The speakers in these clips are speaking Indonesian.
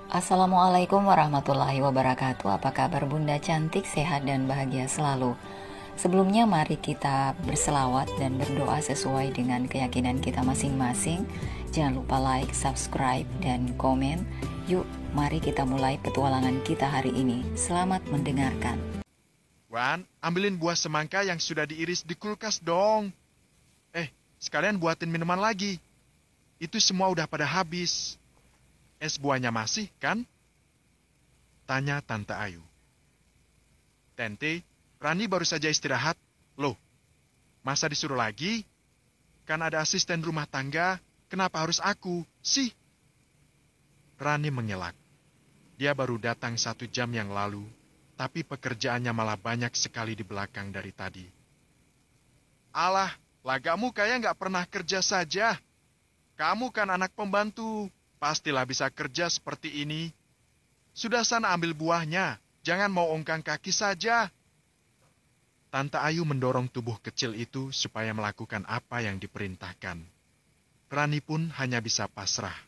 Assalamualaikum warahmatullahi wabarakatuh. Apa kabar Bunda cantik, sehat dan bahagia selalu. Sebelumnya mari kita berselawat dan berdoa sesuai dengan keyakinan kita masing-masing. Jangan lupa like, subscribe, dan komen. Yuk, mari kita mulai petualangan kita hari ini. Selamat mendengarkan. Wan, ambilin buah semangka yang sudah diiris di kulkas dong. Sekalian buatin minuman lagi. Itu semua udah pada habis. Es buahnya masih, kan? Tanya Tante Ayu. Tente, Rani baru saja istirahat. Loh, masa disuruh lagi? Kan ada asisten rumah tangga, kenapa harus aku, sih? Rani mengelak. Dia baru datang 1 jam yang lalu, tapi pekerjaannya malah banyak sekali di belakang dari tadi. Alah, lagamu kayak nggak pernah kerja saja. Kamu kan anak pembantu. Pastilah bisa kerja seperti ini. Sudah sana ambil buahnya, jangan mau ongkang kaki saja. Tante Ayu mendorong tubuh kecil itu supaya melakukan apa yang diperintahkan. Rani pun hanya bisa pasrah.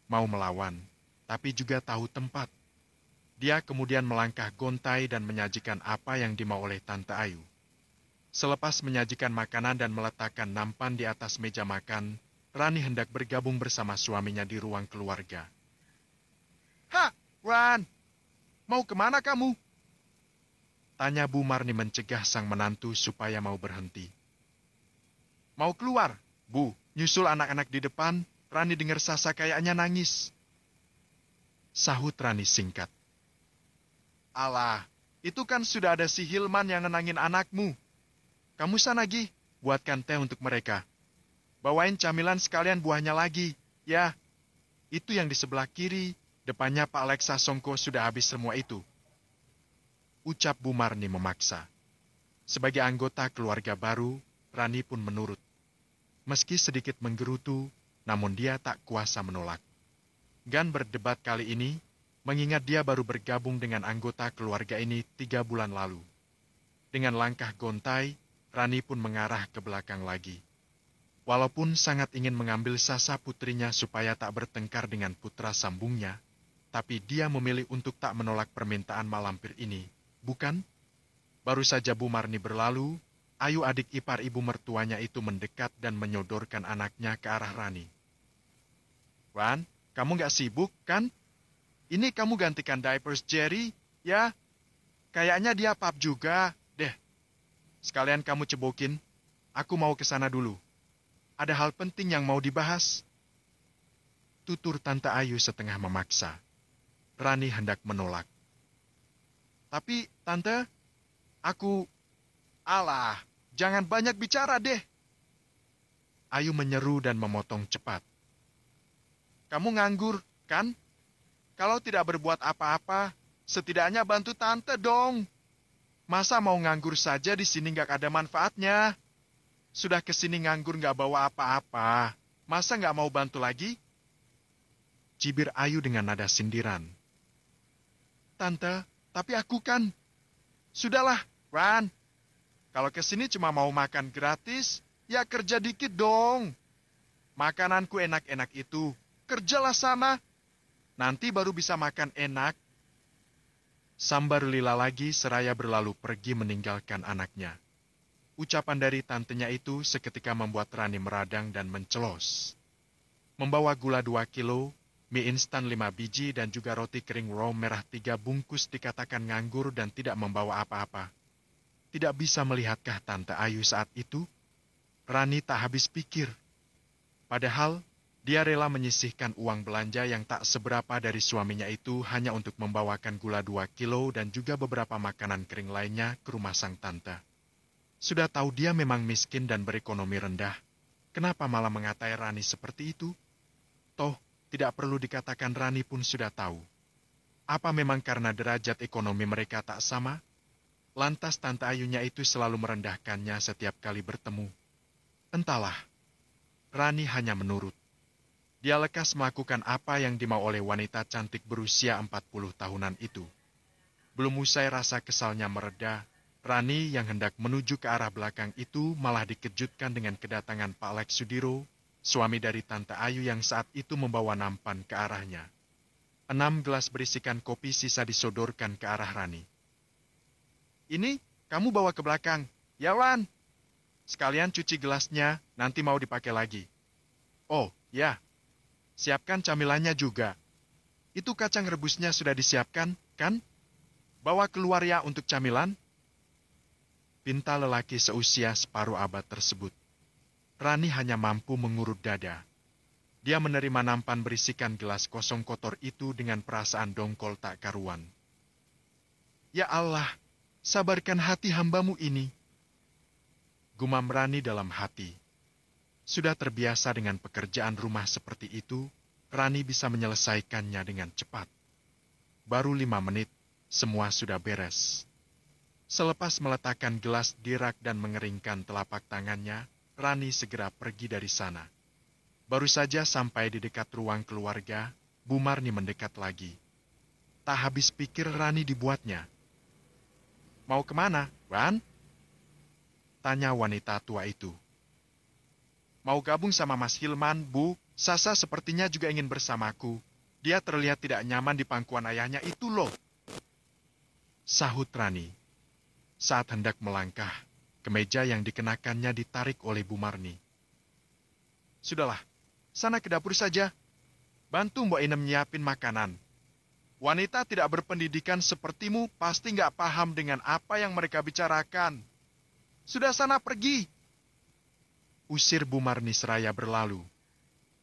Mau melawan, tapi juga tahu tempat. Dia kemudian melangkah gontai dan menyajikan apa yang dimau oleh Tante Ayu. Selepas menyajikan makanan dan meletakkan nampan di atas meja makan, Rani hendak bergabung bersama suaminya di ruang keluarga. "Hah, Ran, mau kemana kamu?" Tanya Bu Marni mencegah sang menantu supaya mau berhenti. "Mau keluar, Bu, nyusul anak-anak di depan." Rani dengar Sasa kayaknya nangis. Sahut Rani singkat. "Alah, itu kan sudah ada si Hilman yang nenangin anakmu. Kamu sana Gi, buatkan teh untuk mereka. Bawain camilan sekalian buahnya lagi, ya. Itu yang di sebelah kiri, depannya Pak Leksa Songko sudah habis semua itu." Ucap Bu Marni memaksa. Sebagai anggota keluarga baru, Rani pun menurut. Meski sedikit menggerutu, namun dia tak kuasa menolak. Gan berdebat kali ini, mengingat dia baru bergabung dengan anggota keluarga ini 3 bulan lalu. Dengan langkah gontai, Rani pun mengarah ke belakang lagi. Walaupun sangat ingin mengambil Sasa putrinya supaya tak bertengkar dengan putra sambungnya, tapi dia memilih untuk tak menolak permintaan malampir ini, bukan? Baru saja Bu Marni berlalu, Ayu adik ipar ibu mertuanya itu mendekat dan menyodorkan anaknya ke arah Rani. "Wan, kamu gak sibuk, kan? Ini kamu gantikan diapers Jerry, ya? Kayaknya dia pap juga, deh. Sekalian kamu cebokin, aku mau ke sana dulu. Ada hal penting yang mau dibahas." Tutur Tante Ayu setengah memaksa. Rani hendak menolak. "Tapi, Tante, aku..." "Alah, jangan banyak bicara deh." Ayu menyeru dan memotong cepat. "Kamu nganggur, kan? Kalau tidak berbuat apa-apa, setidaknya bantu Tante dong. Masa mau nganggur saja di sini gak ada manfaatnya? Sudah kesini nganggur gak bawa apa-apa. Masa gak mau bantu lagi?" Cibir Ayu dengan nada sindiran. "Tante, tapi aku kan..." "Sudahlah, Ran. Kalau kesini cuma mau makan gratis, ya kerja dikit dong. Makananku enak-enak itu. Kerjalah sana. Nanti baru bisa makan enak." Sambar lila lagi seraya berlalu pergi meninggalkan anaknya. Ucapan dari tantenya itu seketika membuat Rani meradang dan mencelos. Membawa gula 2 kilo, mie instan 5 biji dan juga roti kering raw merah 3 bungkus dikatakan nganggur dan tidak membawa apa-apa. Tidak bisa melihatkah Tante Ayu saat itu? Rani tak habis pikir. Padahal, dia rela menyisihkan uang belanja yang tak seberapa dari suaminya itu hanya untuk membawakan gula 2 kilo dan juga beberapa makanan kering lainnya ke rumah sang tante. Sudah tahu dia memang miskin dan berekonomi rendah. Kenapa malah mengatai Rani seperti itu? Toh, tidak perlu dikatakan Rani pun sudah tahu. Apa memang karena derajat ekonomi mereka tak sama? Lantas Tante Ayunya itu selalu merendahkannya setiap kali bertemu. Entahlah, Rani hanya menurut. Dia lekas melakukan apa yang dimau oleh wanita cantik berusia 40 tahunan itu. Belum usai rasa kesalnya mereda, Rani yang hendak menuju ke arah belakang itu malah dikejutkan dengan kedatangan Pak Lex Sudiro, suami dari Tante Ayu yang saat itu membawa nampan ke arahnya. 6 gelas berisikan kopi sisa disodorkan ke arah Rani. Ini kamu bawa ke belakang, ya Wan? Sekalian cuci gelasnya, nanti mau dipakai lagi. Oh, ya. Siapkan camilannya juga. Itu kacang rebusnya sudah disiapkan, kan? Bawa keluar ya untuk camilan. Pinta lelaki seusia separuh abad tersebut. Rani hanya mampu mengurut dada. Dia menerima nampan berisikan gelas kosong kotor itu dengan perasaan dongkol tak karuan. Ya Allah, sabarkan hati hambamu ini. Gumam Rani dalam hati. Sudah terbiasa dengan pekerjaan rumah seperti itu, Rani bisa menyelesaikannya dengan cepat. Baru 5 menit, semua sudah beres. Selepas meletakkan gelas di rak dan mengeringkan telapak tangannya, Rani segera pergi dari sana. Baru saja sampai di dekat ruang keluarga, Bu Marni mendekat lagi. Tak habis pikir Rani dibuatnya. Mau kemana, Wan? Tanya wanita tua itu. Mau gabung sama Mas Hilman, Bu. Sasa sepertinya juga ingin bersamaku. Dia terlihat tidak nyaman di pangkuan ayahnya itu loh. Sahut Rani. Saat hendak melangkah, kemeja yang dikenakannya ditarik oleh Bu Marni. Sudahlah, sana ke dapur saja. Bantu Mbak Inem nyiapin makanan. Wanita tidak berpendidikan sepertimu pasti nggak paham dengan apa yang mereka bicarakan. Sudah sana pergi. Usir Bu Marni seraya berlalu.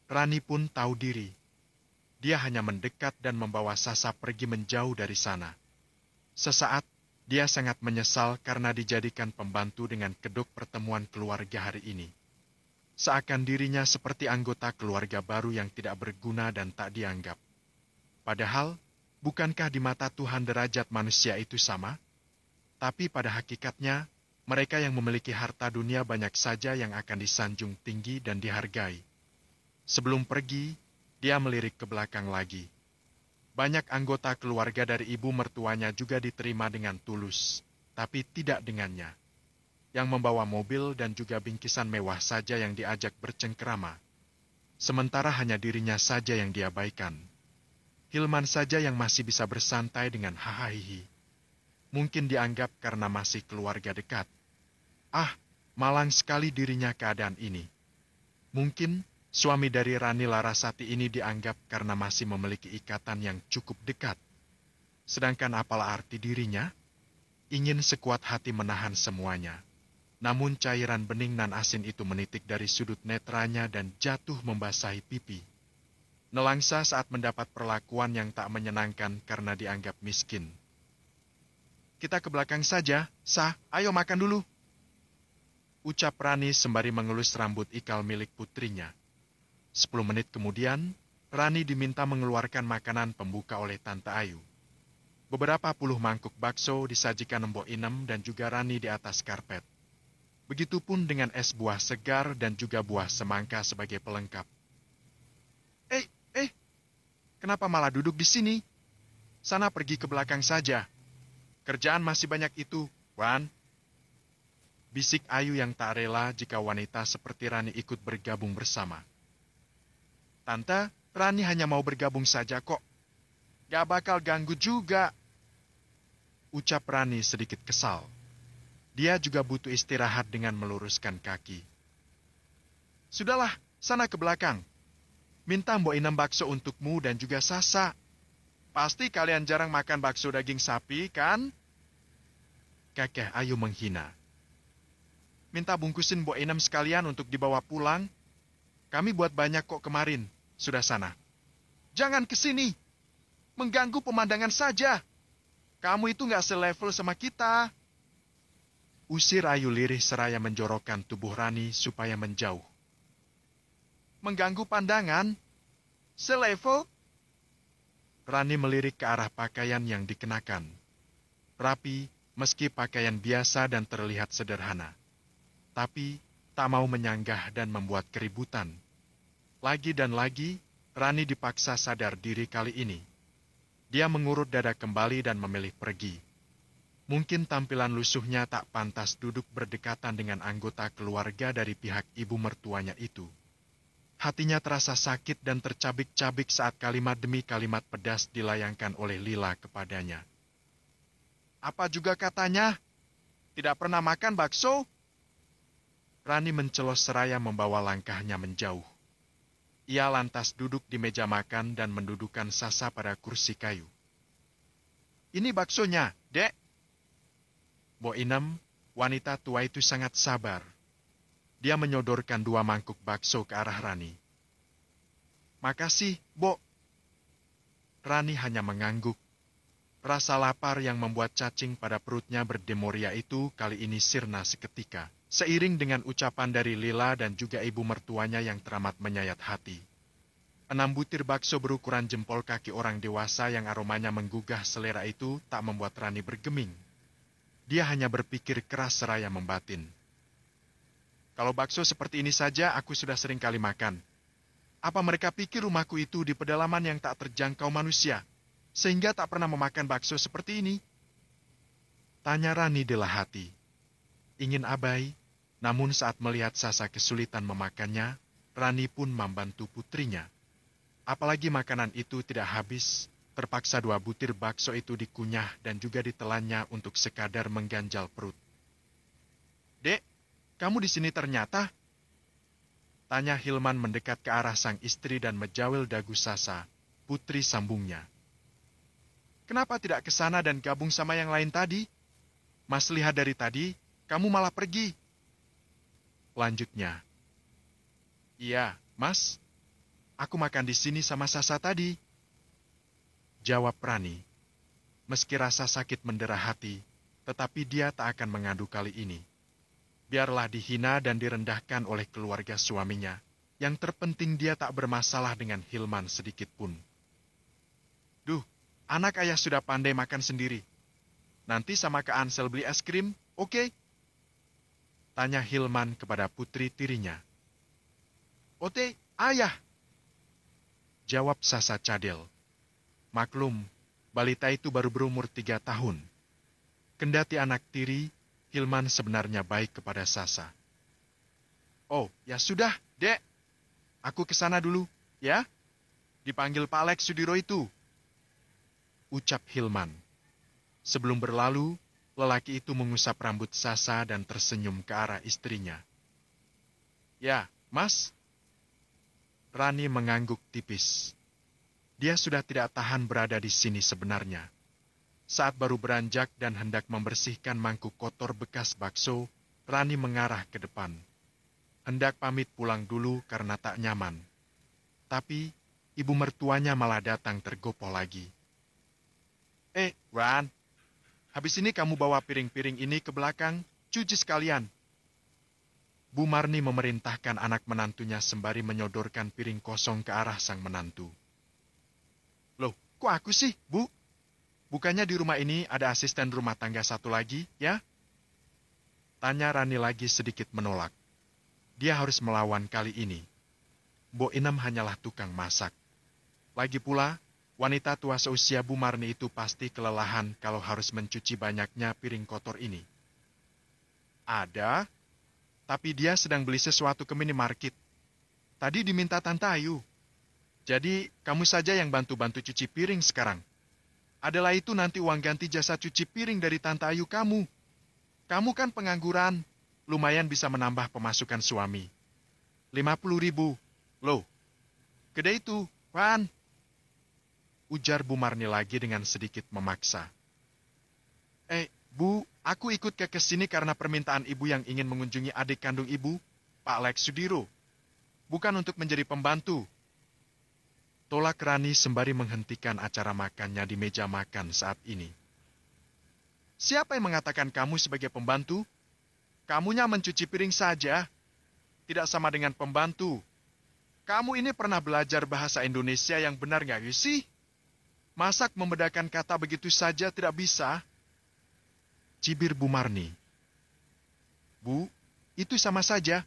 Rani pun tahu diri. Dia hanya mendekat dan membawa Sasa pergi menjauh dari sana. Sesaat, dia sangat menyesal karena dijadikan pembantu dengan kedok pertemuan keluarga hari ini. Seakan dirinya seperti anggota keluarga baru yang tidak berguna dan tak dianggap. Padahal, bukankah di mata Tuhan derajat manusia itu sama? Tapi pada hakikatnya, mereka yang memiliki harta dunia banyak saja yang akan disanjung tinggi dan dihargai. Sebelum pergi, dia melirik ke belakang lagi. Banyak anggota keluarga dari ibu mertuanya juga diterima dengan tulus, tapi tidak dengannya. Yang membawa mobil dan juga bingkisan mewah saja yang diajak bercengkerama. Sementara hanya dirinya saja yang diabaikan. Hilman saja yang masih bisa bersantai dengan hahaha. Mungkin dianggap karena masih keluarga dekat. Ah, malang sekali dirinya keadaan ini. Mungkin suami dari Rani Larasati ini dianggap karena masih memiliki ikatan yang cukup dekat. Sedangkan apalah arti dirinya? Ingin sekuat hati menahan semuanya. Namun cairan bening nan asin itu menitik dari sudut netranya dan jatuh membasahi pipi. Nelangsa saat mendapat perlakuan yang tak menyenangkan karena dianggap miskin. Kita ke belakang saja, Sah, ayo makan dulu. Ucap Rani sembari mengelus rambut ikal milik putrinya. 10 menit kemudian, Rani diminta mengeluarkan makanan pembuka oleh Tante Ayu. Beberapa puluh mangkuk bakso disajikan Mbok Inem dan juga Rani di atas karpet. Begitupun dengan es buah segar dan juga buah semangka sebagai pelengkap. Kenapa malah duduk di sini? Sana pergi ke belakang saja. Kerjaan masih banyak itu, Wan. Bisik Ayu yang tak rela jika wanita seperti Rani ikut bergabung bersama. Tante, Rani hanya mau bergabung saja kok. Gak bakal ganggu juga. Ucap Rani sedikit kesal. Dia juga butuh istirahat dengan meluruskan kaki. Sudahlah, sana ke belakang. Minta Mbok Inem bakso untukmu dan juga Sasa. Pasti kalian jarang makan bakso daging sapi, kan? Kakek Ayu menghina. Minta bungkusin Mbok Inem sekalian untuk dibawa pulang. Kami buat banyak kok kemarin. Sudah sana. Jangan ke sini. Mengganggu pemandangan saja. Kamu itu nggak selevel sama kita. Usir Ayu lirih seraya menjorokkan tubuh Rani supaya menjauh. Mengganggu pandangan? Selevel? Rani melirik ke arah pakaian yang dikenakan. Rapi, meski pakaian biasa dan terlihat sederhana. Tapi, tak mau menyanggah dan membuat keributan. Lagi dan lagi, Rani dipaksa sadar diri kali ini. Dia mengurut dada kembali dan memilih pergi. Mungkin tampilan lusuhnya tak pantas duduk berdekatan dengan anggota keluarga dari pihak ibu mertuanya itu. Hatinya terasa sakit dan tercabik-cabik saat kalimat demi kalimat pedas dilayangkan oleh Lila kepadanya. Apa juga katanya? Tidak pernah makan bakso? Rani mencelos seraya membawa langkahnya menjauh. Ia lantas duduk di meja makan dan mendudukkan Sasa pada kursi kayu. Ini baksonya, Dek. Bo Inem, wanita tua itu sangat sabar. Dia menyodorkan 2 mangkuk bakso ke arah Rani. Makasih, Bo. Rani hanya mengangguk. Rasa lapar yang membuat cacing pada perutnya berdemoria itu kali ini sirna seketika, seiring dengan ucapan dari Lila dan juga ibu mertuanya yang teramat menyayat hati. 6 butir bakso berukuran jempol kaki orang dewasa yang aromanya menggugah selera itu tak membuat Rani bergeming. Dia hanya berpikir keras seraya membatin. Kalau bakso seperti ini saja aku sudah sering kali makan. Apa mereka pikir rumahku itu di pedalaman yang tak terjangkau manusia, sehingga tak pernah memakan bakso seperti ini? Tanya Rani dalam hati. Ingin abai, namun saat melihat Sasa kesulitan memakannya, Rani pun membantu putrinya. Apalagi makanan itu tidak habis, terpaksa 2 butir bakso itu dikunyah dan juga ditelannya untuk sekadar mengganjal perut. Dek, kamu di sini ternyata? Tanya Hilman mendekat ke arah sang istri dan menjawil dagu Sasa, putri sambungnya. Kenapa tidak ke sana dan gabung sama yang lain tadi? Mas lihat dari tadi, kamu malah pergi. Lanjutnya. Iya, Mas. Aku makan di sini sama Sasa tadi. Jawab Rani. Meski rasa sakit mendera hati, tetapi dia tak akan mengadu kali ini. Biarlah dihina dan direndahkan oleh keluarga suaminya. Yang terpenting dia tak bermasalah dengan Hilman sedikit pun. Duh, anak ayah sudah pandai makan sendiri. Nanti sama Kak Ansel beli es krim, oke? Tanya Hilman kepada putri tirinya. Oke, ayah. Jawab Sasa cadel. Maklum, balita itu baru berumur 3 tahun. Kendati anak tiri, Hilman sebenarnya baik kepada Sasa. Oh, ya sudah, Dek. Aku ke sana dulu, ya? Dipanggil Pak Alex Sudiro itu. Ucap Hilman. Sebelum berlalu, lelaki itu mengusap rambut Sasa dan tersenyum ke arah istrinya. Ya, Mas. Rani mengangguk tipis. Dia sudah tidak tahan berada di sini sebenarnya. Saat baru beranjak dan hendak membersihkan mangkuk kotor bekas bakso, Rani mengarah ke depan. Hendak pamit pulang dulu karena tak nyaman. Tapi, ibu mertuanya malah datang tergopoh lagi. Ran, habis ini kamu bawa piring-piring ini ke belakang, cuci sekalian. Bu Marni memerintahkan anak menantunya sembari menyodorkan piring kosong ke arah sang menantu. Loh, kok aku sih, Bu? Bukannya di rumah ini ada asisten rumah tangga satu lagi, ya? Tanya Rani lagi sedikit menolak. Dia harus melawan kali ini. Bo Inem hanyalah tukang masak. Lagi pula, wanita tua seusia Bu Marni itu pasti kelelahan kalau harus mencuci banyaknya piring kotor ini. Ada, tapi dia sedang beli sesuatu ke minimarket. Tadi diminta Tante Ayu. Jadi, kamu saja yang bantu-bantu cuci piring sekarang. Adalah itu nanti uang ganti jasa cuci piring dari Tante Ayu kamu. Kamu kan pengangguran, lumayan bisa menambah pemasukan suami. 50.000. Loh, gede itu, Wan. Ujar Bu Marni lagi dengan sedikit memaksa. Bu, aku ikut ke sini karena permintaan ibu yang ingin mengunjungi adik kandung ibu, Pak Lex Sudiro. Bukan untuk menjadi pembantu. Tolak Rani sembari menghentikan acara makannya di meja makan saat ini. Siapa yang mengatakan kamu sebagai pembantu? Kamunya mencuci piring saja. Tidak sama dengan pembantu. Kamu ini pernah belajar bahasa Indonesia yang benar nggak sih? Masak membedakan kata begitu saja tidak bisa. Cibir Bu Marni. Bu, itu sama saja.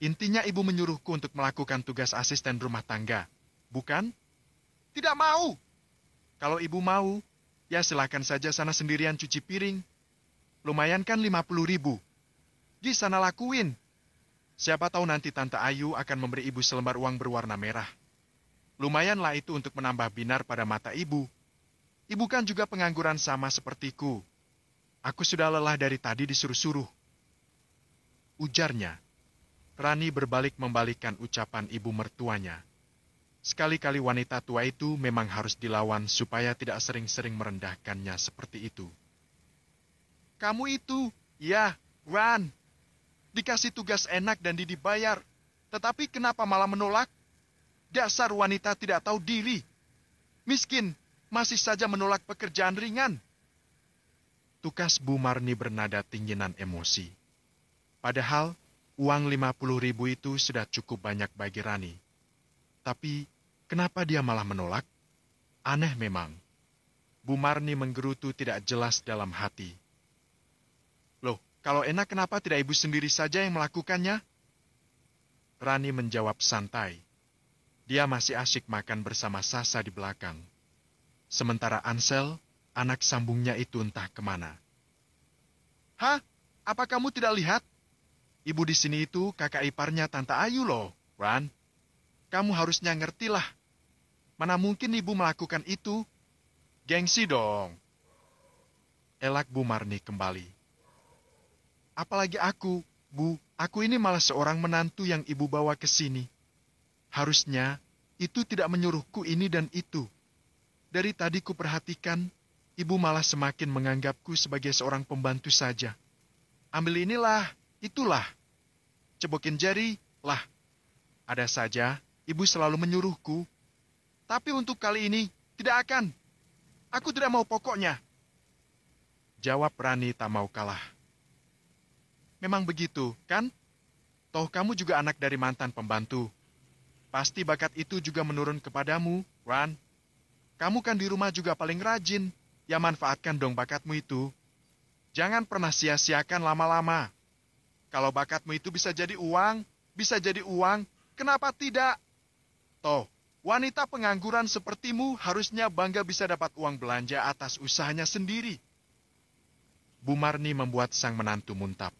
Intinya ibu menyuruhku untuk melakukan tugas asisten rumah tangga. Bukan? Tidak mau. Kalau ibu mau, ya silakan saja sana sendirian cuci piring. Lumayan kan 50.000. Gi sana lakuin. Siapa tahu nanti Tante Ayu akan memberi ibu selembar uang berwarna merah. Lumayanlah itu untuk menambah binar pada mata ibu. Ibu kan juga pengangguran sama sepertiku. Aku sudah lelah dari tadi disuruh-suruh. Ujarnya. Rani berbalik membalikkan ucapan ibu mertuanya. Sekali-kali wanita tua itu memang harus dilawan supaya tidak sering-sering merendahkannya seperti itu. Kamu itu, ya, Wan. Dikasih tugas enak dan dibayar. Tetapi kenapa malah menolak? Dasar wanita tidak tahu diri. Miskin, masih saja menolak pekerjaan ringan. Tukas Bu Marni bernada tingginan emosi. Padahal, uang 50.000 itu sudah cukup banyak bagi Rani. Tapi, kenapa dia malah menolak? Aneh memang. Bu Marni menggerutu tidak jelas dalam hati. Loh, kalau enak kenapa tidak ibu sendiri saja yang melakukannya? Rani menjawab santai. Dia masih asyik makan bersama Sasa di belakang. Sementara Ansel, anak sambungnya itu entah kemana. Hah? Apa kamu tidak lihat? Ibu di sini itu kakak iparnya Tante Ayu loh, Ran. Kamu harusnya ngertilah. Mana mungkin ibu melakukan itu? Gengsi dong. Elak Bu Marni kembali. Apalagi aku, Bu. Aku ini malah seorang menantu yang ibu bawa ke sini. Harusnya, itu tidak menyuruhku ini dan itu. Dari tadi ku perhatikan, ibu malah semakin menganggapku sebagai seorang pembantu saja. Ambil inilah, itulah. Cebokin jari, lah. Ada saja, ibu selalu menyuruhku. Tapi untuk kali ini, tidak akan. Aku tidak mau pokoknya. Jawab Rani tak mau kalah. Memang begitu, kan? Toh kamu juga anak dari mantan pembantu. Pasti bakat itu juga menurun kepadamu, Ran. Kamu kan di rumah juga paling rajin. Ya manfaatkan dong bakatmu itu. Jangan pernah sia-siakan lama-lama. Kalau bakatmu itu bisa jadi uang, kenapa tidak? Toh, wanita pengangguran sepertimu harusnya bangga bisa dapat uang belanja atas usahanya sendiri. Bu Marni membuat sang menantu muntap.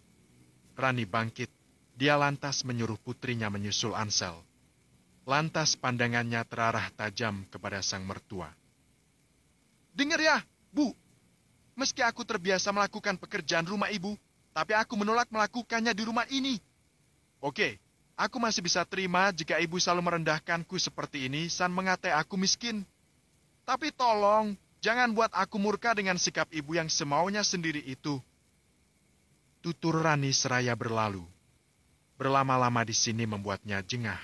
Rani bangkit. Dia lantas menyuruh putrinya menyusul Ansel. Lantas pandangannya terarah tajam kepada sang mertua. Dengar ya, Bu. Meski aku terbiasa melakukan pekerjaan rumah ibu, tapi aku menolak melakukannya di rumah ini. Oke, aku masih bisa terima jika ibu selalu merendahkanku seperti ini dan mengatai aku miskin. Tapi tolong, jangan buat aku murka dengan sikap ibu yang semaunya sendiri itu. Tutur Rani seraya berlalu. Berlama-lama di sini membuatnya jengah.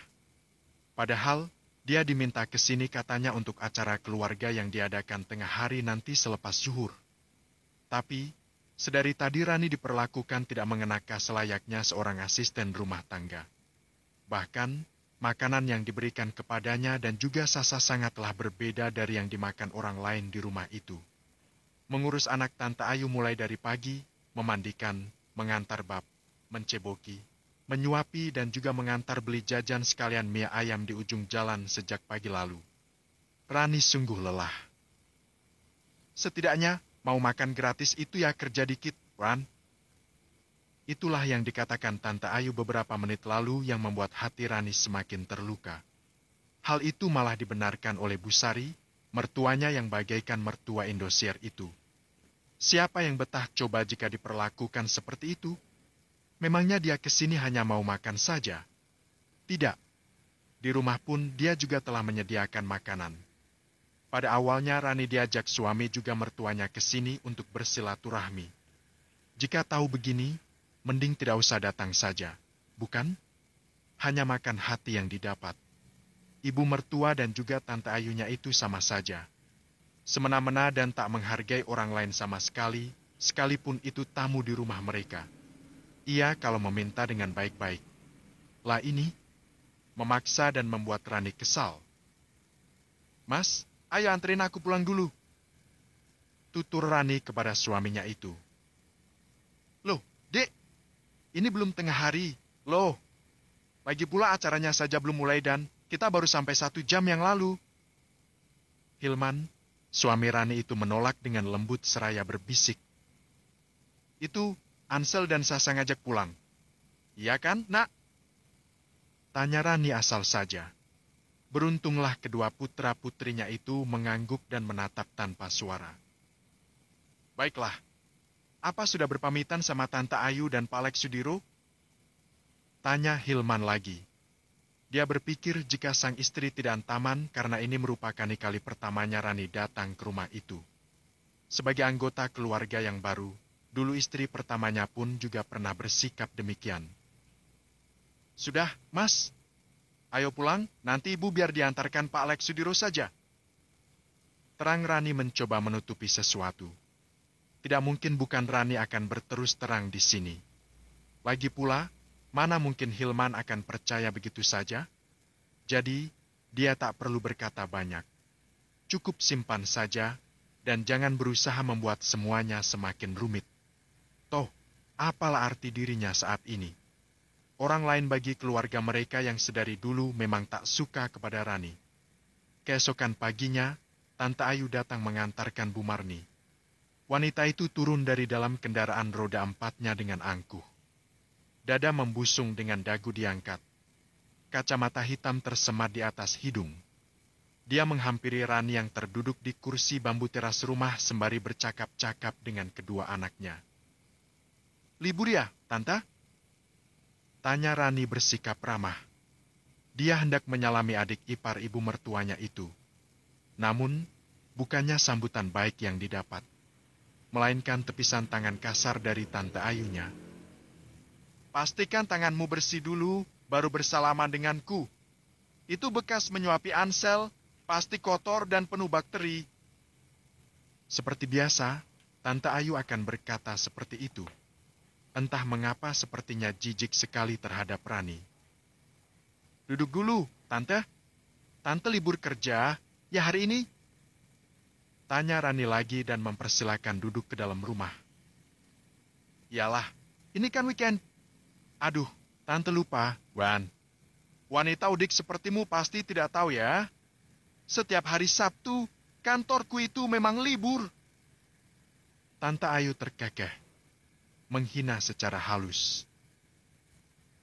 Padahal, dia diminta ke sini katanya untuk acara keluarga yang diadakan tengah hari nanti selepas zuhur. Tapi, sedari tadi Rani diperlakukan tidak mengenakan selayaknya seorang asisten rumah tangga. Bahkan, makanan yang diberikan kepadanya dan juga Sasa sangatlah berbeda dari yang dimakan orang lain di rumah itu. Mengurus anak Tante Ayu mulai dari pagi, memandikan, mengantar bab, menceboki, menyuapi dan juga mengantar beli jajan sekalian mie ayam di ujung jalan sejak pagi lalu. Rani sungguh lelah. Setidaknya, mau makan gratis itu ya kerja dikit, Ran. Itulah yang dikatakan Tante Ayu beberapa menit lalu yang membuat hati Rani semakin terluka. Hal itu malah dibenarkan oleh Bu Sari, mertuanya yang bagaikan mertua Indosiar itu. Siapa yang betah coba jika diperlakukan seperti itu? Memangnya dia kesini hanya mau makan saja? Tidak. Di rumah pun dia juga telah menyediakan makanan. Pada awalnya Rani diajak suami juga mertuanya ke sini untuk bersilaturahmi. Jika tahu begini, mending tidak usah datang saja, bukan? Hanya makan hati yang didapat. Ibu mertua dan juga Tante Ayunya itu sama saja. Semena-mena dan tak menghargai orang lain sama sekali, sekalipun itu tamu di rumah mereka. Ia kalau meminta dengan baik-baik. Lah ini, memaksa dan membuat Rani kesal. Mas, ayo anterin aku pulang dulu. Tutur Rani kepada suaminya itu. Loh, Dek, ini belum tengah hari. Loh, lagi pula acaranya saja belum mulai dan kita baru sampai 1 jam yang lalu. Hilman, suami Rani itu menolak dengan lembut seraya berbisik. Itu Ansel dan Sasa ngajak pulang. Iya kan, Nak? Tanya Rani asal saja. Beruntunglah kedua putra-putrinya itu mengangguk dan menatap tanpa suara. Baiklah, apa sudah berpamitan sama Tante Ayu dan Pak Lex Sudiro? Tanya Hilman lagi. Dia berpikir jika sang istri tidak taman karena ini merupakan kali pertamanya Rani datang ke rumah itu. Sebagai anggota keluarga yang baru, dulu istri pertamanya pun juga pernah bersikap demikian. Sudah, Mas. Ayo pulang, nanti ibu biar diantarkan Pak Lex Sudiro saja. Terang Rani mencoba menutupi sesuatu. Tidak mungkin bukan Rani akan berterus terang di sini. Lagi pula, mana mungkin Hilman akan percaya begitu saja? Jadi, dia tak perlu berkata banyak. Cukup simpan saja, dan jangan berusaha membuat semuanya semakin rumit. Toh, apalah arti dirinya saat ini? Orang lain bagi keluarga mereka yang sedari dulu memang tak suka kepada Rani. Keesokan paginya, Tante Ayu datang mengantarkan Bu Marni. Wanita itu turun dari dalam kendaraan roda 4-nya dengan angkuh. Dada membusung dengan dagu diangkat. Kacamata hitam tersemat di atas hidung. Dia menghampiri Rani yang terduduk di kursi bambu teras rumah sembari bercakap-cakap dengan kedua anaknya. Libur ya, Tante? Tanya Rani bersikap ramah. Dia hendak menyalami adik ipar ibu mertuanya itu. Namun, bukannya sambutan baik yang didapat, melainkan tepisan tangan kasar dari Tante Ayunya. Pastikan tanganmu bersih dulu, baru bersalaman denganku. Itu bekas menyuapi Ansel, pasti kotor dan penuh bakteri. Seperti biasa, Tante Ayu akan berkata seperti itu. Entah mengapa sepertinya jijik sekali terhadap Rani. Duduk dulu, Tante. Tante libur kerja, ya hari ini? Tanya Rani lagi dan mempersilakan duduk ke dalam rumah. Iyalah, ini kan weekend. Aduh, Tante lupa, Wan. Wanita udik sepertimu pasti tidak tahu ya. Setiap hari Sabtu, kantorku itu memang libur. Tante Ayu terkekeh, menghina secara halus.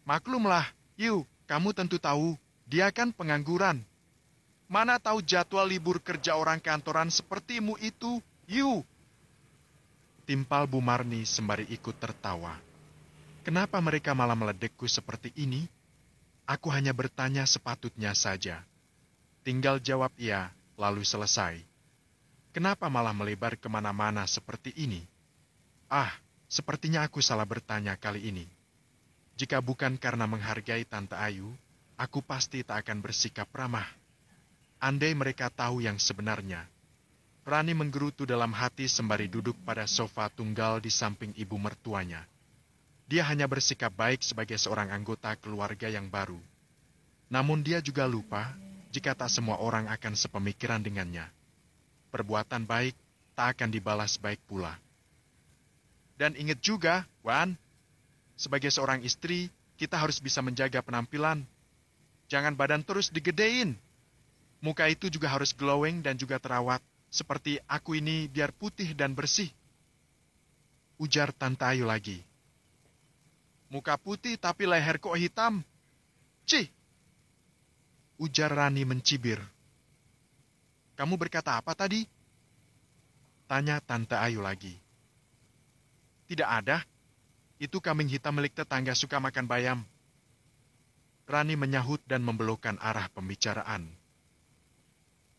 Maklumlah, Yu, kamu tentu tahu, dia kan pengangguran. Mana tahu jadwal libur kerja orang kantoran sepertimu itu, Yu. Timpal Bu Marni sembari ikut tertawa. Kenapa mereka malah meledekku seperti ini? Aku hanya bertanya sepatutnya saja. Tinggal jawab iya, lalu selesai. Kenapa malah melebar kemana-mana seperti ini? Ah, sepertinya aku salah bertanya kali ini. Jika bukan karena menghargai Tante Ayu, aku pasti tak akan bersikap ramah. Andai mereka tahu yang sebenarnya. Rani menggerutu dalam hati sembari duduk pada sofa tunggal di samping ibu mertuanya. Dia hanya bersikap baik sebagai seorang anggota keluarga yang baru. Namun dia juga lupa jika tak semua orang akan sepemikiran dengannya. Perbuatan baik tak akan dibalas baik pula. Dan ingat juga, Wan, sebagai seorang istri, kita harus bisa menjaga penampilan. Jangan badan terus digedein. Muka itu juga harus glowing dan juga terawat, seperti aku ini biar putih dan bersih. Ujar Tante Ayu lagi. Muka putih tapi leher kok hitam. Cih! Ujar Rani mencibir. Kamu berkata apa tadi? Tanya Tante Ayu lagi. Tidak ada. Itu kambing hitam milik tetangga suka makan bayam. Rani menyahut dan membelokkan arah pembicaraan.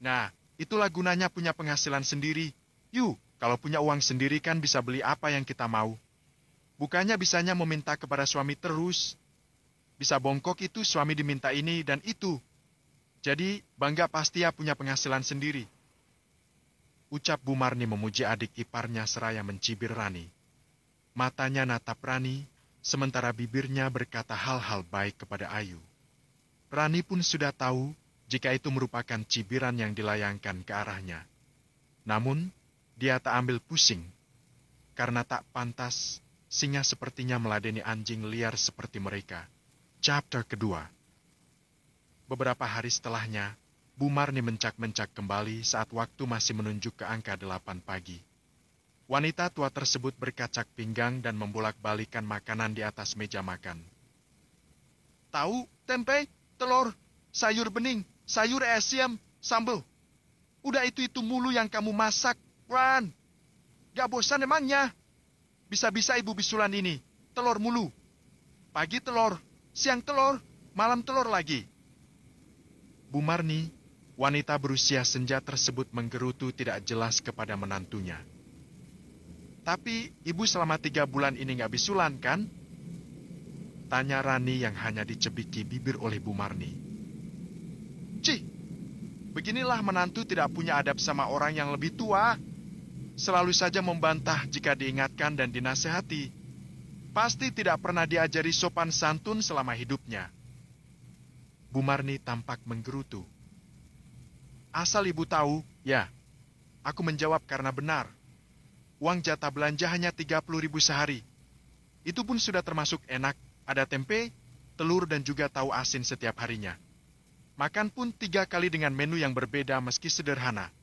Nah, itulah gunanya punya penghasilan sendiri. Yuk, kalau punya uang sendiri kan bisa beli apa yang kita mau. Bukannya bisanya meminta kepada suami terus. Bisa bongkok itu suami diminta ini dan itu. Jadi, bangga pasti ya punya penghasilan sendiri. Ucap Bu Marni memuji adik iparnya seraya mencibir Rani. Matanya natap Rani, sementara bibirnya berkata hal-hal baik kepada Ayu. Rani pun sudah tahu jika itu merupakan cibiran yang dilayangkan ke arahnya. Namun, dia tak ambil pusing. Karena tak pantas, singa sepertinya meladeni anjing liar seperti mereka. Chapter kedua. Beberapa hari setelahnya, Bu Marni mencak-mencak kembali saat waktu masih menunjuk ke angka 8 pagi. Wanita tua tersebut berkacak pinggang dan membolak-balikan makanan di atas meja makan. Tahu, tempe? telur, sayur bening, sayur esiam, sambal. Udah itu mulu yang kamu masak, Ran. Gak bosan emangnya? Bisa-bisa ibu bisulan ini, telur mulu. Pagi telur, siang telur, malam telur lagi. Bu Marni, wanita berusia senja tersebut menggerutu tidak jelas kepada menantunya. Tapi ibu selama 3 bulan ini gak bisulan kan? Tanya Rani yang hanya dicebiki bibir oleh Bu Marni. Cih, beginilah menantu tidak punya adab sama orang yang lebih tua. Selalu saja membantah jika diingatkan dan dinasehati. Pasti tidak pernah diajari sopan santun selama hidupnya. Bu Marni tampak menggerutu. Asal ibu tahu, ya, aku menjawab karena benar. Uang jatah belanja hanya 30.000 sehari. Itu pun sudah termasuk enak, ada tempe, telur dan juga tahu asin setiap harinya. Makan pun 3 kali dengan menu yang berbeda meski sederhana.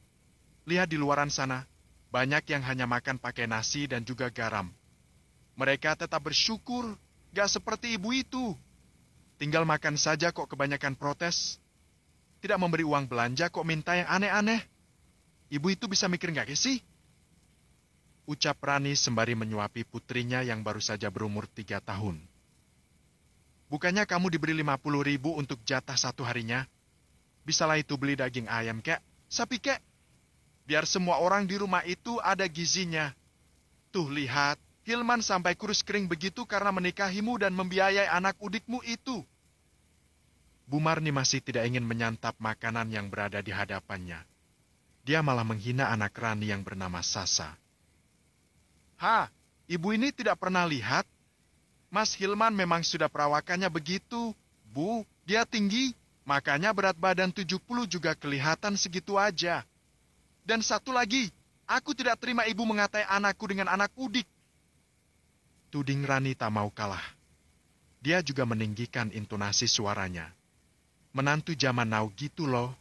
Lihat di luaran sana, banyak yang hanya makan pakai nasi dan juga garam. Mereka tetap bersyukur, gak seperti ibu itu. Tinggal makan saja kok kebanyakan protes. Tidak memberi uang belanja kok minta yang aneh-aneh. Ibu itu bisa mikir gak sih? Ucap Rani sembari menyuapi putrinya yang baru saja berumur 3 tahun. Bukannya kamu diberi 50.000 untuk jatah 1 harinya? Bisalah itu beli daging ayam kek, sapi kek. Biar semua orang di rumah itu ada gizinya. Tuh lihat, Hilman sampai kurus kering begitu karena menikahimu dan membiayai anak udikmu itu. Bu Marni masih tidak ingin menyantap makanan yang berada di hadapannya. Dia malah menghina anak Rani yang bernama Sasa. Ibu ini tidak pernah lihat? Mas Hilman memang sudah perawakannya begitu. Bu, dia tinggi, makanya berat badan 70 juga kelihatan segitu aja. Dan satu lagi, aku tidak terima ibu mengatai anakku dengan anak udik. Tuding Rani tak mau kalah. Dia juga meninggikan intonasi suaranya. Menantu zaman now gitu loh.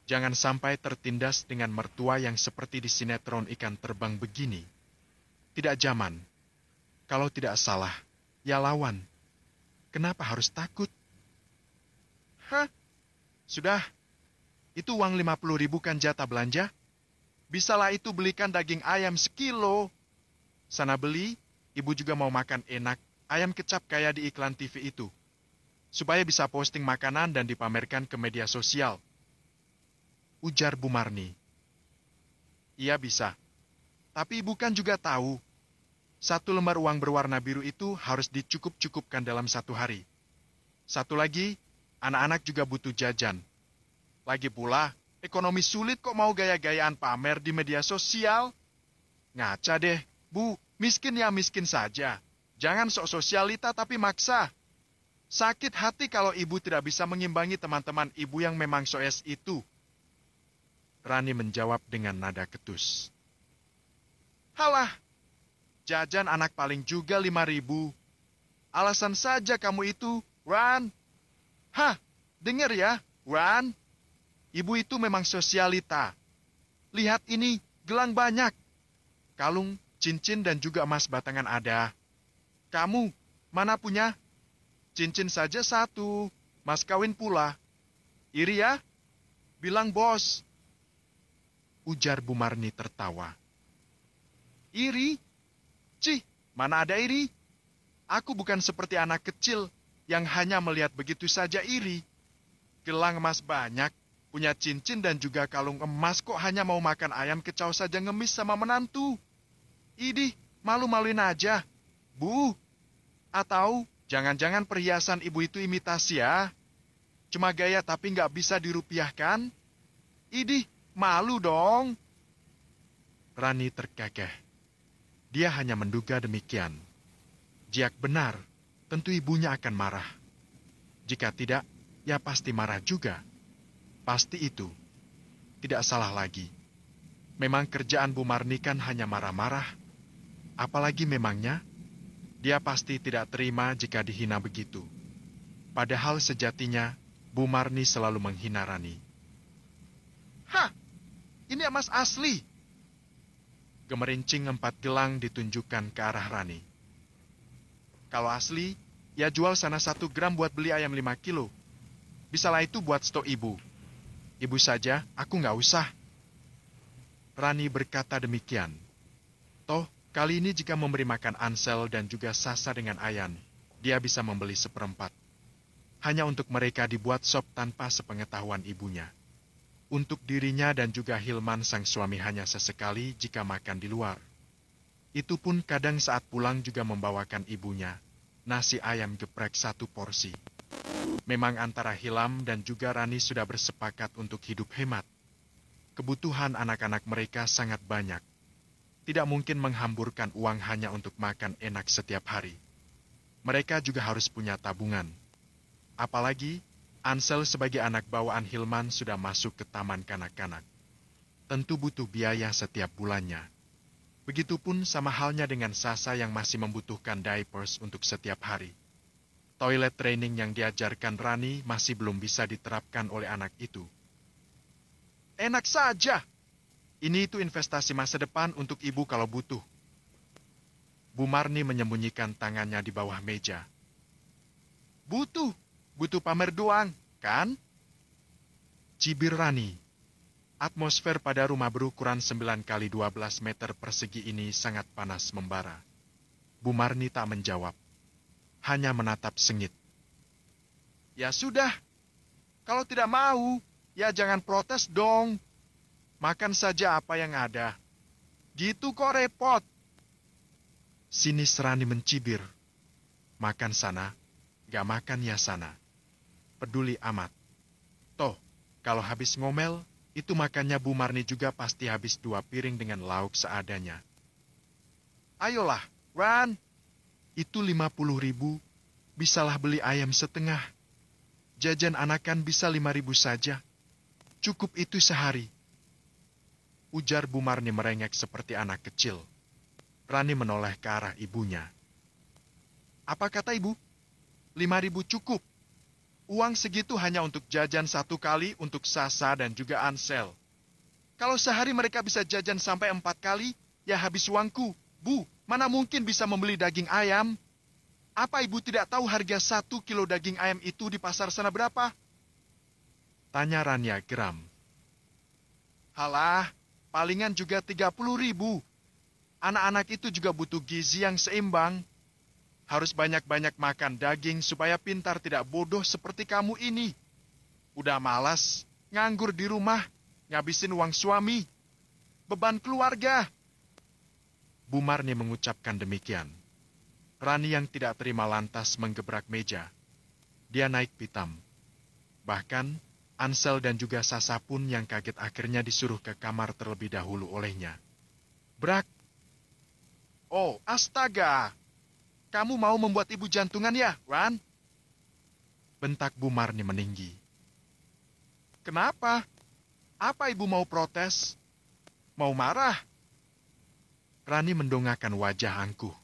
Jangan sampai tertindas dengan mertua yang seperti di sinetron ikan terbang begini. Tidak zaman. Kalau tidak salah, ya lawan. Kenapa harus takut? Sudah. Itu uang 50.000 kan jatah belanja? Bisalah itu belikan daging ayam 1 kilo. Sana beli, ibu juga mau makan enak, ayam kecap kayak di iklan TV itu. Supaya bisa posting makanan dan dipamerkan ke media sosial. Ujar Bu Marni. Iya bisa. Tapi ibu kan juga tahu, 1 lembar uang berwarna biru itu harus dicukup-cukupkan dalam 1 hari. Satu lagi, anak-anak juga butuh jajan. Lagi pula, ekonomi sulit kok mau gaya-gayaan pamer di media sosial. Ngaca deh, Bu, miskin ya miskin saja. Jangan sok sosialita tapi maksa. Sakit hati kalau ibu tidak bisa mengimbangi teman-teman ibu yang memang soes itu. Rani menjawab dengan nada ketus. Halah, jajan anak paling juga 5.000. Alasan saja kamu itu, Ran. Dengar ya, Ran. Ibu itu memang sosialita. Lihat ini, gelang banyak. Kalung, cincin dan juga emas batangan ada. Kamu, mana punya? Cincin saja 1, mas kawin pula. Iri ya? Bilang bos. Ujar Bu Marni tertawa. Iri? Cih, mana ada iri? Aku bukan seperti anak kecil yang hanya melihat begitu saja iri. Gelang emas banyak, punya cincin dan juga kalung emas kok hanya mau makan ayam kecau saja ngemis sama menantu. Idih, malu-maluin aja. Bu, atau jangan-jangan perhiasan ibu itu imitasi ya? Cuma gaya tapi nggak bisa dirupiahkan? Idih, malu dong. Rani terkekeh. Dia hanya menduga demikian. Jika benar, tentu ibunya akan marah. Jika tidak, ya pasti marah juga. Pasti itu. Tidak salah lagi. Memang kerjaan Bu Marni kan hanya marah-marah. Apalagi memangnya, dia pasti tidak terima jika dihina begitu. Padahal sejatinya, Bu Marni selalu menghina Rani. Ini emas asli. Gemerincing 4 gelang ditunjukkan ke arah Rani. Kalau asli, ya jual sana 1 gram buat beli ayam 5 kilo. Bisalah itu buat stok ibu. Ibu saja, aku nggak usah. Rani berkata demikian. Toh, kali ini jika memberi makan Ansel dan juga Sasa dengan Ayan, dia bisa membeli seperempat. Hanya untuk mereka dibuat sop tanpa sepengetahuan ibunya. Untuk dirinya dan juga Hilman sang suami hanya sesekali jika makan di luar. Itu pun kadang saat pulang juga membawakan ibunya nasi ayam geprek 1 porsi. Memang antara Hilam dan juga Rani sudah bersepakat untuk hidup hemat. Kebutuhan anak-anak mereka sangat banyak. Tidak mungkin menghamburkan uang hanya untuk makan enak setiap hari. Mereka juga harus punya tabungan. Apalagi, Ansel sebagai anak bawaan Hilman sudah masuk ke taman kanak-kanak. Tentu butuh biaya setiap bulannya. Begitupun sama halnya dengan Sasa yang masih membutuhkan diapers untuk setiap hari. Toilet training yang diajarkan Rani masih belum bisa diterapkan oleh anak itu. Enak saja. Ini itu investasi masa depan untuk ibu kalau butuh. Bu Marni menyembunyikan tangannya di bawah meja. Butuh pamer doang, kan? Cibir Rani. Atmosfer pada rumah berukuran 9 kali 12 meter persegi ini sangat panas membara. Bu Marni tak menjawab. Hanya menatap sengit. Ya sudah. Kalau tidak mau, ya jangan protes dong. Makan saja apa yang ada. Gitu kok repot. Sinis Rani mencibir. Makan sana, gak makan ya sana. Peduli amat. Toh, kalau habis ngomel, itu makannya Bu Marni juga pasti habis 2 piring dengan lauk seadanya. Ayolah, Ran. Itu 50.000, bisalah beli ayam setengah. Jajan anakan bisa 5.000 saja. Cukup itu sehari. Ujar Bu Marni merengek seperti anak kecil. Rani menoleh ke arah ibunya. Apa kata ibu? 5.000 cukup. Uang segitu hanya untuk jajan 1 kali untuk Sasa dan juga Ansel. Kalau sehari mereka bisa jajan sampai 4 kali, ya habis uangku. Bu, mana mungkin bisa membeli daging ayam? Apa ibu tidak tahu harga 1 kilo daging ayam itu di pasar sana berapa? Tanya Rania geram. Halah, palingan juga 30.000. Anak-anak itu juga butuh gizi yang seimbang. Harus banyak-banyak makan daging supaya pintar tidak bodoh seperti kamu ini. Udah malas, nganggur di rumah, ngabisin uang suami. Beban keluarga. Bu Marni mengucapkan demikian. Rani yang tidak terima lantas menggebrak meja. Dia naik pitam. Bahkan, Ansel dan juga Sasa pun yang kaget akhirnya disuruh ke kamar terlebih dahulu olehnya. Brak. Oh, astaga. Kamu mau membuat ibu jantungan ya, Ran? Bentak Bu Marni meninggi. Kenapa? Apa ibu mau protes? Mau marah? Rani mendongakkan wajah angkuh.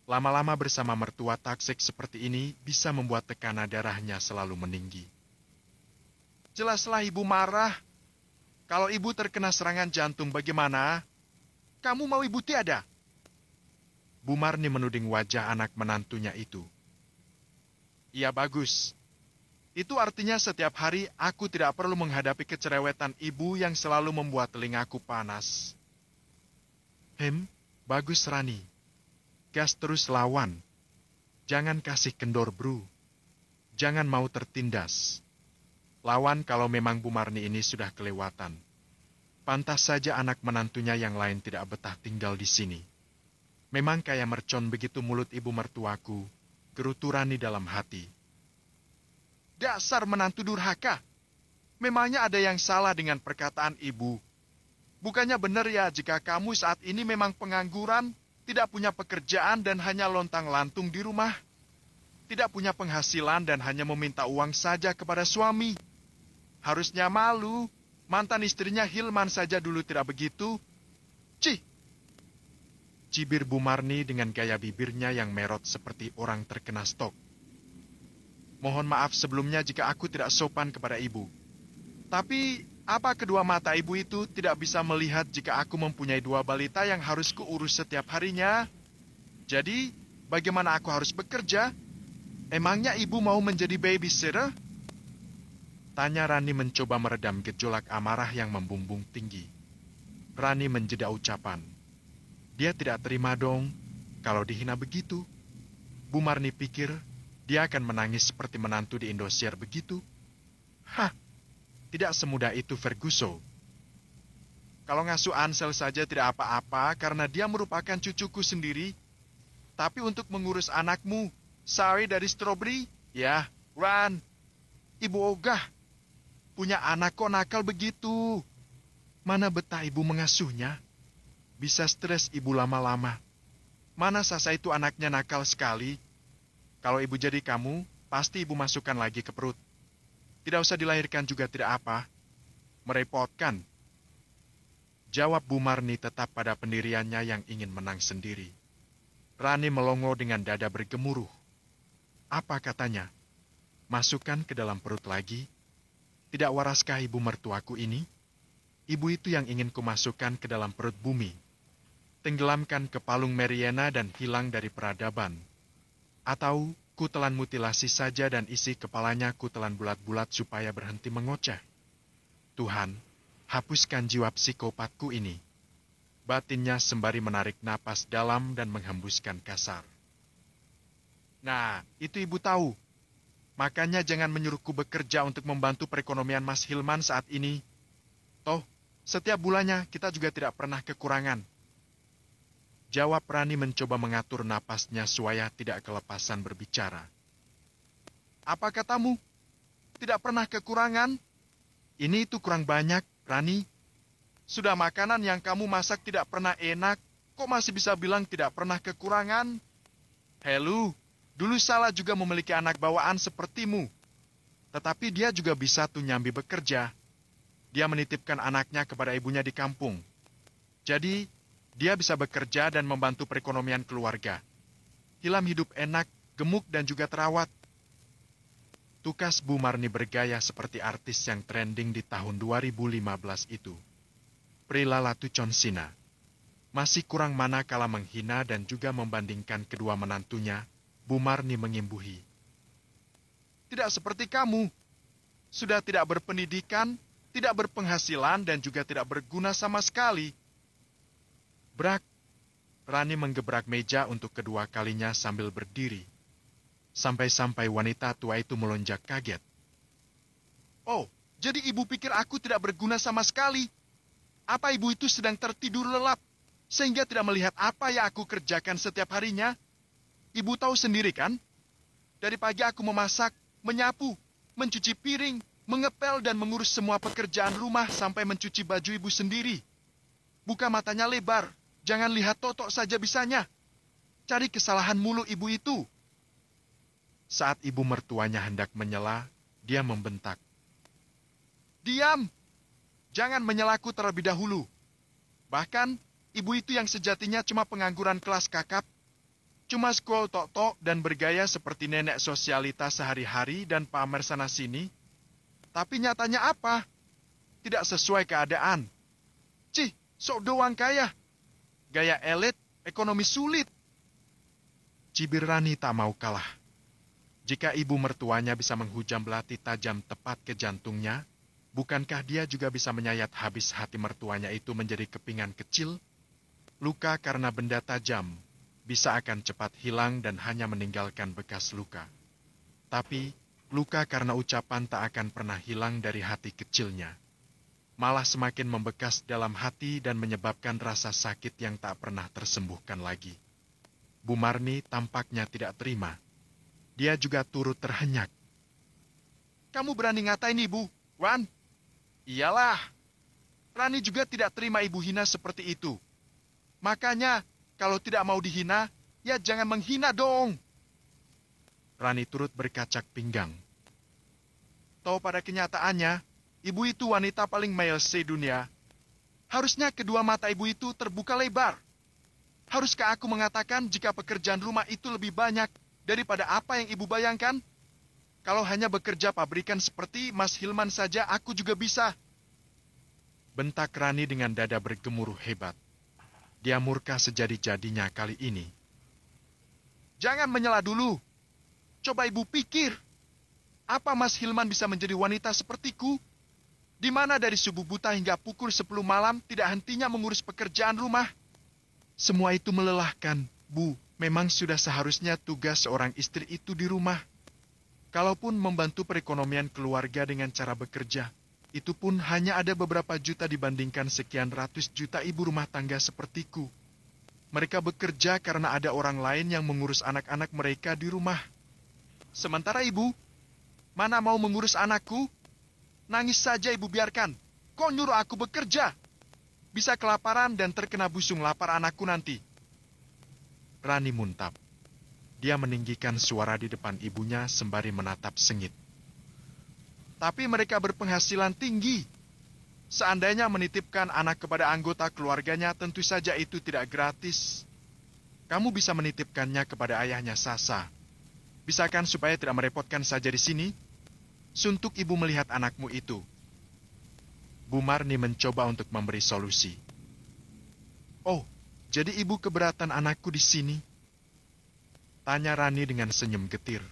Lama-lama bersama mertua taksik seperti ini bisa membuat tekanan darahnya selalu meninggi. Jelaslah ibu marah. Kalau ibu terkena serangan jantung bagaimana? Kamu mau ibu tiada? Bu Marni menuding wajah anak menantunya itu. Iya bagus. Itu artinya setiap hari aku tidak perlu menghadapi kecerewetan ibu yang selalu membuat telingaku panas. Bagus Rani. Gas terus lawan. Jangan kasih kendor bro. Jangan mau tertindas. Lawan kalau memang Bu Marni ini sudah kelewatan. Pantas saja anak menantunya yang lain tidak betah tinggal di sini. Memang kayak mercon begitu mulut ibu mertuaku, gerutu Rani dalam hati. Dasar menantu durhaka. Memangnya ada yang salah dengan perkataan ibu? Bukannya benar ya jika kamu saat ini memang pengangguran, tidak punya pekerjaan dan hanya lontang-lantung di rumah? Tidak punya penghasilan dan hanya meminta uang saja kepada suami? Harusnya malu, mantan istrinya Hilman saja dulu tidak begitu. Cih! Cibir Bu Marni dengan gaya bibirnya yang merot seperti orang terkena stroke. Mohon maaf sebelumnya jika aku tidak sopan kepada ibu. Tapi, apa kedua mata ibu itu tidak bisa melihat jika aku mempunyai 2 balita yang harus kuurus setiap harinya? Jadi, bagaimana aku harus bekerja? Emangnya ibu mau menjadi babysitter? Tanya Rani mencoba meredam gejolak amarah yang membumbung tinggi. Rani menjeda ucapan. Dia tidak terima dong kalau dihina begitu. Bu Marni pikir dia akan menangis seperti menantu di Indosiar begitu. Hah, tidak semudah itu Ferguson. Kalau ngasuh Ansel saja tidak apa-apa karena dia merupakan cucuku sendiri. Tapi untuk mengurus anakmu, Sari dari Strawberry, ya, Ran, Ibu ogah. Punya anak kok nakal begitu. Mana betah ibu mengasuhnya? Bisa stres ibu lama-lama. Mana Sasa itu anaknya nakal sekali. Kalau ibu jadi kamu, pasti ibu masukkan lagi ke perut. Tidak usah dilahirkan juga tidak apa. Merepotkan. Jawab Bu Marni tetap pada pendiriannya yang ingin menang sendiri. Rani melongo dengan dada bergemuruh. Apa katanya? Masukkan ke dalam perut lagi? Tidak waraskah ibu mertuaku ini? Ibu itu yang ingin kumasukkan ke dalam perut bumi. Tenggelamkan ke palung Meriana dan hilang dari peradaban. Atau kutelan mutilasi saja dan isi kepalanya kutelan bulat-bulat supaya berhenti mengoceh. Tuhan, hapuskan jiwa psikopatku ini. Batinnya sembari menarik napas dalam dan menghembuskan kasar. Nah, itu ibu tahu. Makanya jangan menyuruhku bekerja untuk membantu perekonomian Mas Hilman saat ini. Toh, setiap bulannya kita juga tidak pernah kekurangan. Jawab Rani mencoba mengatur napasnya supaya tidak kelepasan berbicara. Apa katamu? Tidak pernah kekurangan? Ini itu kurang banyak, Rani. Sudah makanan yang kamu masak tidak pernah enak, kok masih bisa bilang tidak pernah kekurangan? Helu. Dulu Salah juga memiliki anak bawaan sepertimu. Tetapi dia juga bisa tuh nyambi bekerja. Dia menitipkan anaknya kepada ibunya di kampung. Jadi, dia bisa bekerja dan membantu perekonomian keluarga. Hilam hidup enak, gemuk dan juga terawat. Tukas Bu Marni bergaya seperti artis yang trending di tahun 2015 itu. Prila Latuconsina. Masih kurang mana kala menghina dan juga membandingkan kedua menantunya. Bu Marni mengimbuhi. Tidak seperti kamu. Sudah tidak berpendidikan, tidak berpenghasilan, dan juga tidak berguna sama sekali. Brak. Rani menggebrak meja untuk kedua kalinya sambil berdiri. Sampai-sampai wanita tua itu melonjak kaget. Oh, jadi ibu pikir aku tidak berguna sama sekali? Apa ibu itu sedang tertidur lelap, sehingga tidak melihat apa yang aku kerjakan setiap harinya? Ibu tahu sendiri kan? Dari pagi aku memasak, menyapu, mencuci piring, mengepel dan mengurus semua pekerjaan rumah sampai mencuci baju ibu sendiri. Buka matanya lebar, jangan lihat totok saja bisanya. Cari kesalahan mulu ibu itu. Saat ibu mertuanya hendak menyela, dia membentak. Diam! Jangan menyelaku terlebih dahulu. Bahkan, ibu itu yang sejatinya cuma pengangguran kelas kakap, cuma scroll tok-tok dan bergaya seperti nenek sosialitas sehari-hari dan pamer sana-sini. Tapi nyatanya apa? Tidak sesuai keadaan. Cih, sok doang kaya. Gaya elit, ekonomi sulit. Cibir Rani tak mau kalah. Jika ibu mertuanya bisa menghujam belati tajam tepat ke jantungnya, bukankah dia juga bisa menyayat habis hati mertuanya itu menjadi kepingan kecil? Luka karena benda tajam bisa akan cepat hilang dan hanya meninggalkan bekas luka. Tapi, luka karena ucapan tak akan pernah hilang dari hati kecilnya. Malah semakin membekas dalam hati dan menyebabkan rasa sakit yang tak pernah tersembuhkan lagi. Bu Marni tampaknya tidak terima. Dia juga turut terhenyak. Kamu berani ngatain ibu, Wan? Iyalah. Rani juga tidak terima ibu hina seperti itu. Makanya, kalau tidak mau dihina, ya jangan menghina dong. Rani turut berkacak pinggang. Tahu pada kenyataannya, ibu itu wanita paling male se-dunia. Harusnya kedua mata ibu itu terbuka lebar. Haruskah aku mengatakan jika pekerjaan rumah itu lebih banyak daripada apa yang ibu bayangkan? Kalau hanya bekerja pabrikan seperti Mas Hilman saja, aku juga bisa. Bentak Rani dengan dada bergemuruh hebat. Dia murka sejadi-jadinya kali ini. Jangan menyela dulu. Coba ibu pikir. Apa Mas Hilman bisa menjadi wanita sepertiku? Di mana dari subuh buta hingga pukul 10 malam tidak hentinya mengurus pekerjaan rumah? Semua itu melelahkan, Bu. Memang sudah seharusnya tugas seorang istri itu di rumah. Kalaupun membantu perekonomian keluarga dengan cara bekerja, itu pun hanya ada beberapa juta dibandingkan sekian ratus juta ibu rumah tangga sepertiku. Mereka bekerja karena ada orang lain yang mengurus anak-anak mereka di rumah. Sementara ibu, mana mau mengurus anakku? Nangis saja ibu biarkan. Kok nyuruh aku bekerja? Bisa kelaparan dan terkena busung lapar anakku nanti. Rani muntap. Dia meninggikan suara di depan ibunya sembari menatap sengit. Tapi mereka berpenghasilan tinggi. Seandainya menitipkan anak kepada anggota keluarganya, tentu saja itu tidak gratis. Kamu bisa menitipkannya kepada ayahnya Sasa. Bisakan supaya tidak merepotkan saja di sini? Suntuk ibu melihat anakmu itu. Bu Marni mencoba untuk memberi solusi. Oh, jadi ibu keberatan anakku di sini? Tanya Rani dengan senyum getir.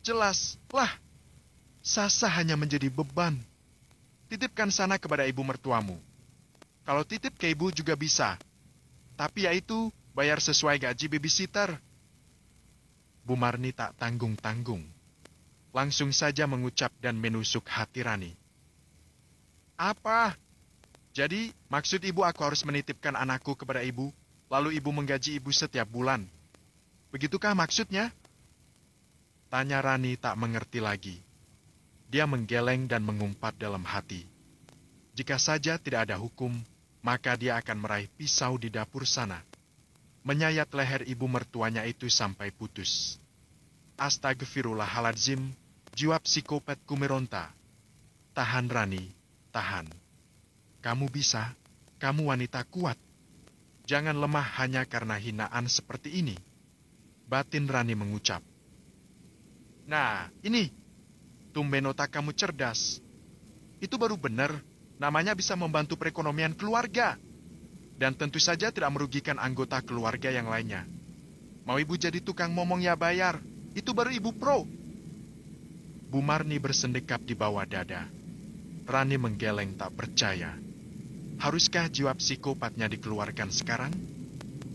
Jelas, lah. Sasa hanya menjadi beban. Titipkan sana kepada ibu mertuamu. Kalau titip ke ibu juga bisa. Tapi yaitu bayar sesuai gaji babysitter. Bu Marni tak tanggung-tanggung. Langsung saja mengucap dan menusuk hati Rani. Apa? Jadi maksud ibu aku harus menitipkan anakku kepada ibu, lalu ibu menggaji ibu setiap bulan. Begitukah maksudnya? Tanya Rani tak mengerti lagi. Dia menggeleng dan mengumpat dalam hati. Jika saja tidak ada hukum, maka dia akan meraih pisau di dapur sana. Menyayat leher ibu mertuanya itu sampai putus. Astagfirullahaladzim, jiwa psikopatku meronta. Tahan Rani, tahan. Kamu bisa, kamu wanita kuat. Jangan lemah hanya karena hinaan seperti ini. Batin Rani mengucap. Nah, ini. Tumben otak kamu cerdas. Itu baru benar, namanya bisa membantu perekonomian keluarga. Dan tentu saja tidak merugikan anggota keluarga yang lainnya. Mau ibu jadi tukang momong ya bayar, itu baru ibu pro. Bu Marni bersendekap di bawah dada. Rani menggeleng tak percaya. Haruskah jiwa psikopatnya dikeluarkan sekarang?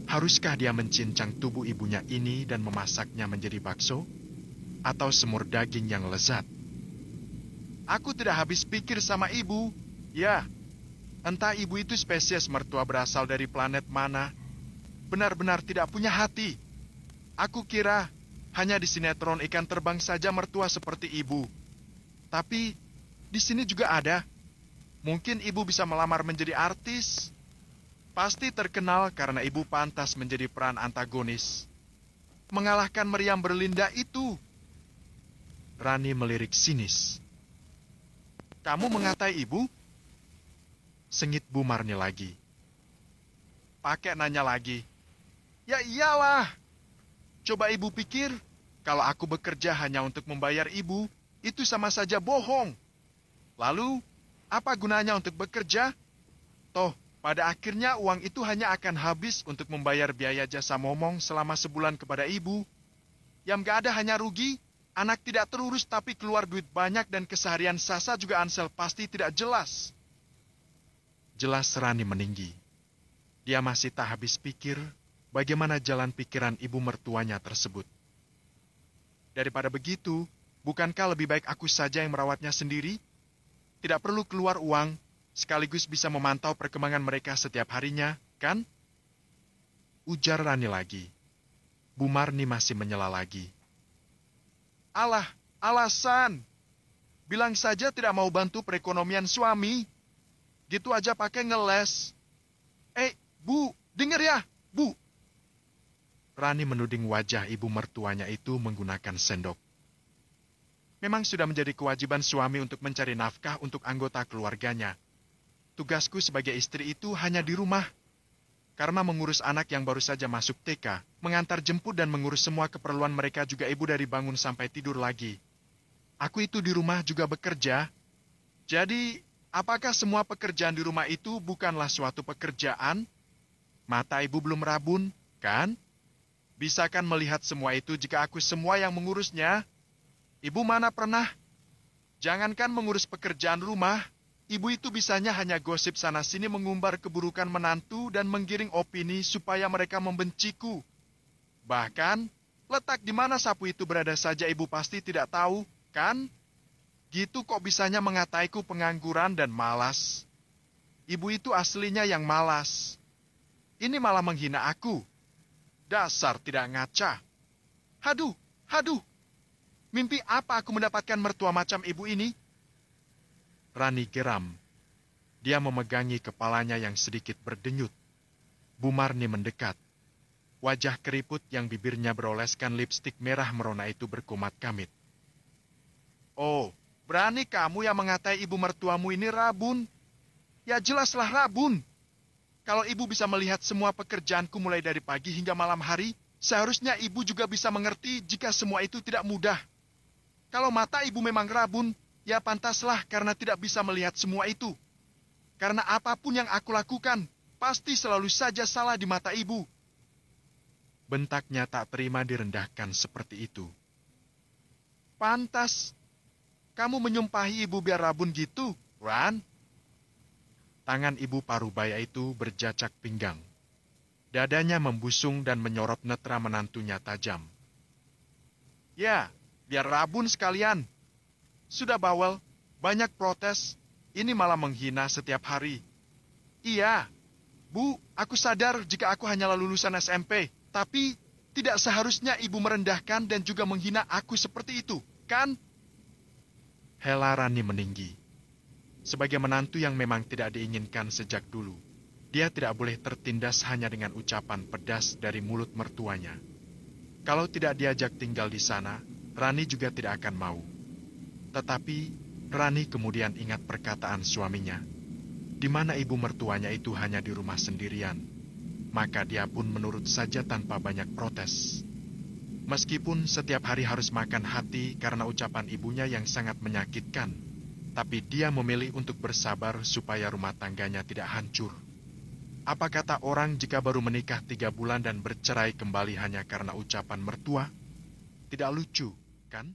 Haruskah dia mencincang tubuh ibunya ini dan memasaknya menjadi bakso? Atau semur daging yang lezat? Aku tidak habis pikir sama ibu. Ya, entah ibu itu spesies mertua berasal dari planet mana. Benar-benar tidak punya hati. Aku kira hanya di sinetron ikan terbang saja mertua seperti ibu. Tapi di sini juga ada. Mungkin ibu bisa melamar menjadi artis. Pasti terkenal karena ibu pantas menjadi peran antagonis. Mengalahkan meriam berlinda itu. Rani melirik sinis. Kamu mengatai ibu? Sengit Bu Marni lagi. Pakai nanya lagi. Ya iyalah. Coba ibu pikir, kalau aku bekerja hanya untuk membayar ibu, itu sama saja bohong. Lalu, apa gunanya untuk bekerja? Toh, pada akhirnya uang itu hanya akan habis untuk membayar biaya jasa momong selama sebulan kepada ibu. Yang gak ada hanya rugi, anak tidak terurus tapi keluar duit banyak dan keseharian Sasa juga Ansel pasti tidak jelas. Jelas Rani meninggi. Dia masih tak habis pikir bagaimana jalan pikiran ibu mertuanya tersebut. Daripada begitu, bukankah lebih baik aku saja yang merawatnya sendiri? Tidak perlu keluar uang, sekaligus bisa memantau perkembangan mereka setiap harinya, kan? Ujar Rani lagi. Bu Marni masih menyela lagi. Alah, alasan. Bilang saja tidak mau bantu perekonomian suami. Gitu aja pakai ngeles. Bu, dengar ya, Bu. Rani menuding wajah ibu mertuanya itu menggunakan sendok. Memang sudah menjadi kewajiban suami untuk mencari nafkah untuk anggota keluarganya. Tugasku sebagai istri itu hanya di rumah. Karena mengurus anak yang baru saja masuk TK, mengantar jemput dan mengurus semua keperluan mereka juga ibu dari bangun sampai tidur lagi. Aku itu di rumah juga bekerja. Jadi, apakah semua pekerjaan di rumah itu bukanlah suatu pekerjaan? Mata ibu belum rabun, kan? Bisakan melihat semua itu jika aku semua yang mengurusnya? Ibu mana pernah? Jangankan mengurus pekerjaan rumah, ibu itu bisanya hanya gosip sana-sini mengumbar keburukan menantu dan menggiring opini supaya mereka membenciku. Bahkan, letak di mana sapu itu berada saja ibu pasti tidak tahu, kan? Gitu kok bisanya mengataiku pengangguran dan malas. Ibu itu aslinya yang malas. Ini malah menghina aku. Dasar tidak ngaca. Haduh, haduh. Mimpi apa aku mendapatkan mertua macam ibu ini? Rani geram. Dia memegangi kepalanya yang sedikit berdenyut. Bu Marni mendekat. Wajah keriput yang bibirnya beroleskan lipstik merah merona itu berkumat-kamit. Oh, berani kamu yang mengatai ibu mertuamu ini rabun? Ya jelaslah rabun. Kalau ibu bisa melihat semua pekerjaanku mulai dari pagi hingga malam hari, seharusnya ibu juga bisa mengerti jika semua itu tidak mudah. Kalau mata ibu memang rabun, ya pantaslah karena tidak bisa melihat semua itu. Karena apapun yang aku lakukan, pasti selalu saja salah di mata ibu. Bentaknya tak terima direndahkan seperti itu. Pantas. Kamu menyumpahi ibu biar rabun gitu, Ran? Tangan ibu parubaya itu berjacak pinggang. Dadanya membusung dan menyorot netra menantunya tajam. Ya, biar rabun sekalian. Sudah bawel, banyak protes, ini malah menghina setiap hari. Iya, Bu, aku sadar jika aku hanyalah lulusan SMP, tapi tidak seharusnya ibu merendahkan dan juga menghina aku seperti itu, kan? Hela Rani meninggi. Sebagai menantu yang memang tidak diinginkan sejak dulu, dia tidak boleh tertindas hanya dengan ucapan pedas dari mulut mertuanya. Kalau tidak diajak tinggal di sana, Rani juga tidak akan mau. Tetapi Rani kemudian ingat perkataan suaminya, di mana ibu mertuanya itu hanya di rumah sendirian. Maka dia pun menurut saja tanpa banyak protes. Meskipun setiap hari harus makan hati karena ucapan ibunya yang sangat menyakitkan, tapi dia memilih untuk bersabar supaya rumah tangganya tidak hancur. Apa kata orang jika baru menikah 3 bulan dan bercerai kembali hanya karena ucapan mertua? Tidak lucu, kan?